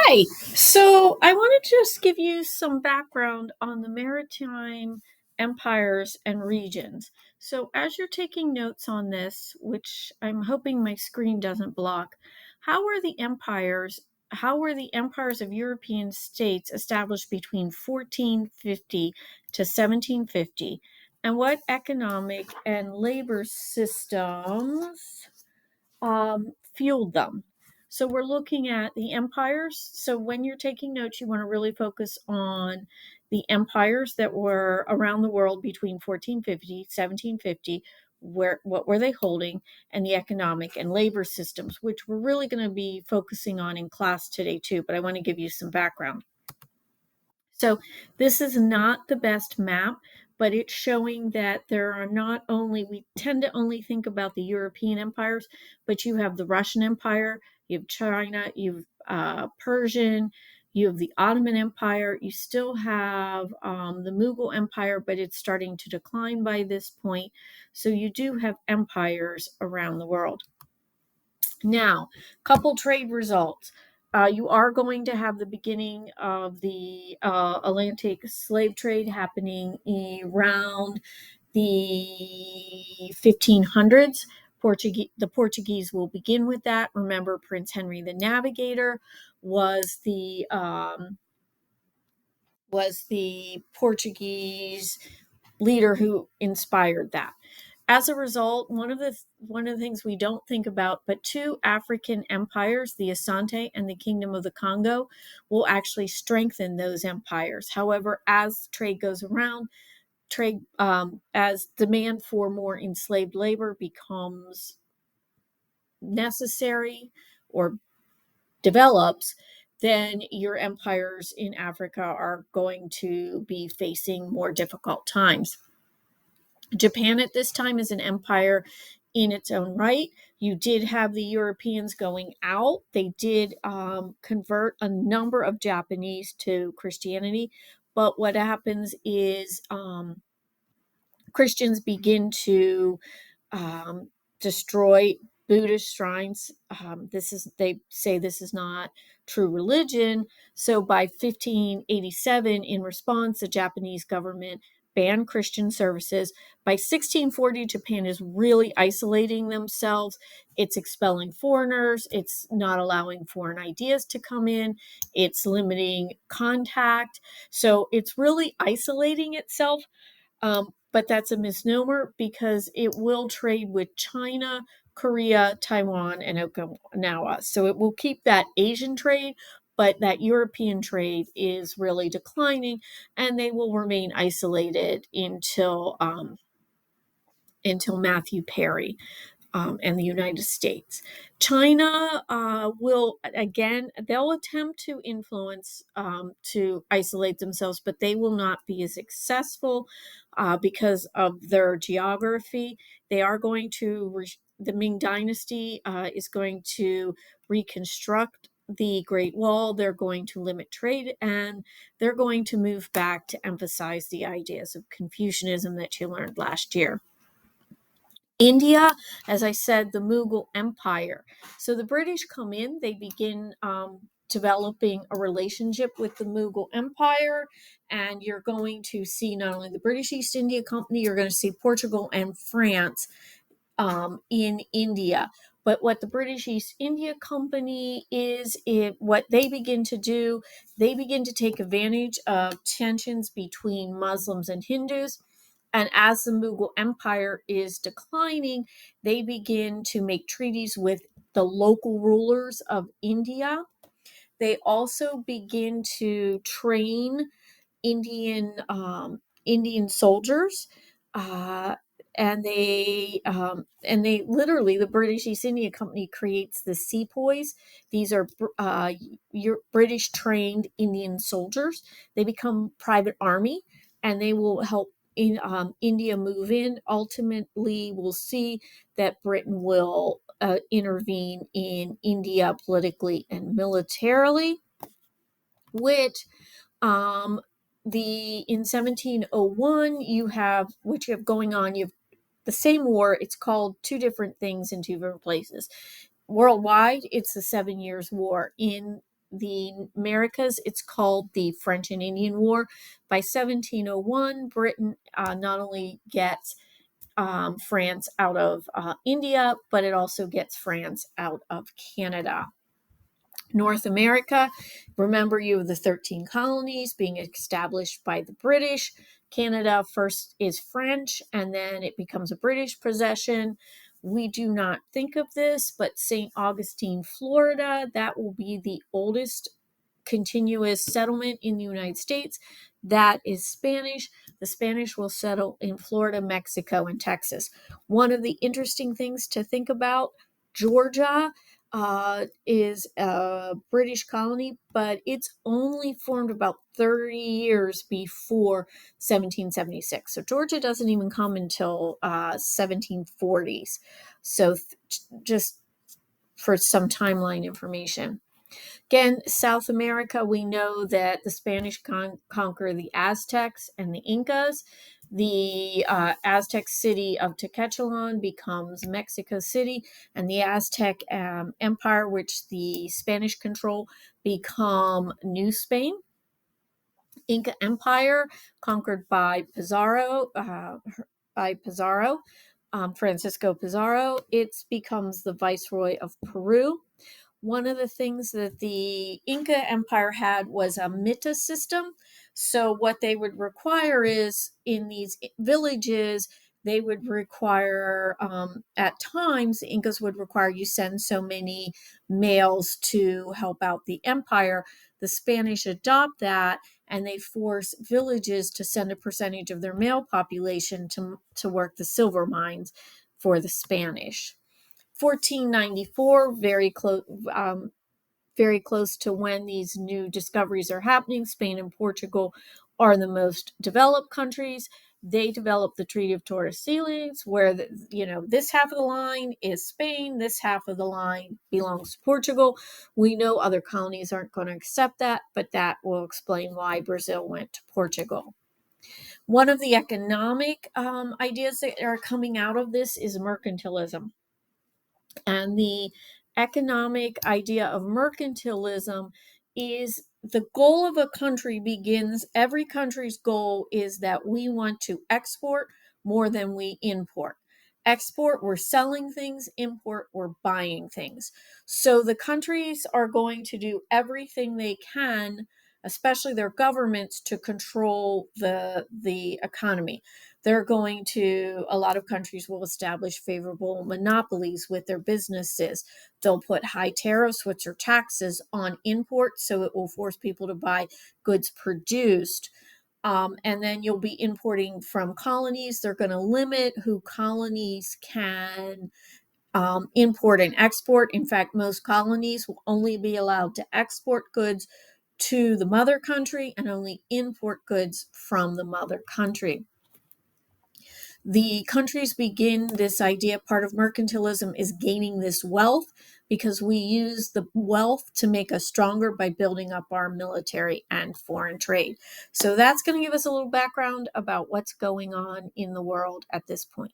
Hi. So I want to just give you some background on the maritime empires and regions. So as you're taking notes on this, which I'm hoping my screen doesn't block, how were the empires how were the empires of European states established between 1450 to 1750? And what economic and labor systems fueled them? So we're looking at the empires. So when you're taking notes, you want to really focus on the empires that were around the world between 1450, 1750. What were they holding, and the economic and labor systems, which we're really going to be focusing on in class today too, but I want to give you some background. So this is not the best map, but it's showing that there are not only, we tend to only think about the European empires, but you have the Russian Empire, you have China, you have Persian, you have the Ottoman Empire, you still have the Mughal Empire, but it's starting to decline by this point. So you do have empires around the world. Now, couple trade results. You are going to have the beginning of the Atlantic slave trade happening around the 1500s. The Portuguese will begin with that. Remember, Prince Henry the Navigator was the Portuguese leader who inspired that. As a result, one of the things we don't think about, but two African empires, the Asante and the Kingdom of the Congo, will actually strengthen those empires. However, as trade goes around, as demand for more enslaved labor becomes necessary or develops, then your empires in Africa are going to be facing more difficult times. Japan at this time is an empire in its own right. You did have the Europeans going out. They did convert a number of Japanese to Christianity. But what happens is Christians begin to um, destroy Buddhist shrines. They say this is not true religion. So by 1587, in response, the Japanese government banned Christian services. By 1640, Japan is really isolating themselves. It's expelling foreigners. It's not allowing foreign ideas to come in. It's limiting contact. So it's really isolating itself, but that's a misnomer because it will trade with China, Korea, Taiwan, and Okinawa. So it will keep that Asian trade, but that European trade is really declining, and they will remain isolated until Matthew Perry and the United States. China will, again, they'll attempt to influence, to isolate themselves, but they will not be as successful because of their geography. They are going to, the Ming Dynasty is going to reconstruct the Great Wall. They're going to limit trade, and they're going to move back to emphasize the ideas of Confucianism that you learned last year. India, as I said, the Mughal Empire. So the British come in, they begin developing a relationship with the Mughal Empire, and you're going to see not only the British East India Company, you're going to see Portugal and France in India. But what the British East India Company what they begin to do, they begin to take advantage of tensions between Muslims and Hindus. And as the Mughal Empire is declining, they begin to make treaties with the local rulers of India. They also begin to train Indian soldiers, uh, and they literally, the British East India Company creates the sepoys. These are British trained Indian soldiers. They become private army, and they will help in India move in. Ultimately, we'll see that Britain will intervene in India politically and militarily, which um, in 1701, what you have going on, you have the same war. It's called two different things in two different places. Worldwide, it's the 7 Years' War. In the Americas, it's called the French and Indian War. By 1701, Britain not only gets France out of India, but it also gets France out of Canada. North America, remember you have the 13 colonies being established by the British. Canada first is French and then it becomes a British possession. We do not think of this, but St. Augustine, Florida, that will be the oldest continuous settlement in the United States. That is Spanish. The Spanish will settle in Florida, Mexico, and Texas. One of the interesting things to think about, Georgia is a British colony, but it's only formed about 30 years before 1776. So Georgia doesn't even come until 1740s. So just for some timeline information. Again, South America, we know that the Spanish conquer the Aztecs and the Incas. The Aztec city of Tenochtitlan becomes Mexico City, and the Aztec Empire, which the Spanish control, become New Spain. Inca Empire, conquered by Pizarro, Francisco Pizarro. It becomes the viceroy of Peru. One of the things that the Inca Empire had was a mita system. So what they would require is in these villages, they would require, at times, the Incas would require you send so many males to help out the empire. The Spanish adopt that and they force villages to send a percentage of their male population to work the silver mines for the Spanish. 1494, very close to when these new discoveries are happening. Spain and Portugal are the most developed countries. They develop the Treaty of Tordesillas, where this half of the line is Spain, this half of the line belongs to Portugal. We know other colonies aren't going to accept that, but that will explain why Brazil went to Portugal. One of the economic ideas that are coming out of this is mercantilism. And the economic idea of mercantilism is the goal of a country begins, every country's goal is that we want to export more than we import. Export, we're selling things. Import, we're buying things. So the countries are going to do everything they can, especially their governments, to control the economy. They're going to, a lot of countries will establish favorable monopolies with their businesses. They'll put high tariffs, which are taxes on imports, so it will force people to buy goods produced. And then you'll be importing from colonies. They're going to limit who colonies can import and export. In fact, most colonies will only be allowed to export goods to the mother country and only import goods from the mother country. The countries begin this idea, part of mercantilism is gaining this wealth because we use the wealth to make us stronger by building up our military and foreign trade. So that's going to give us a little background about what's going on in the world at this point.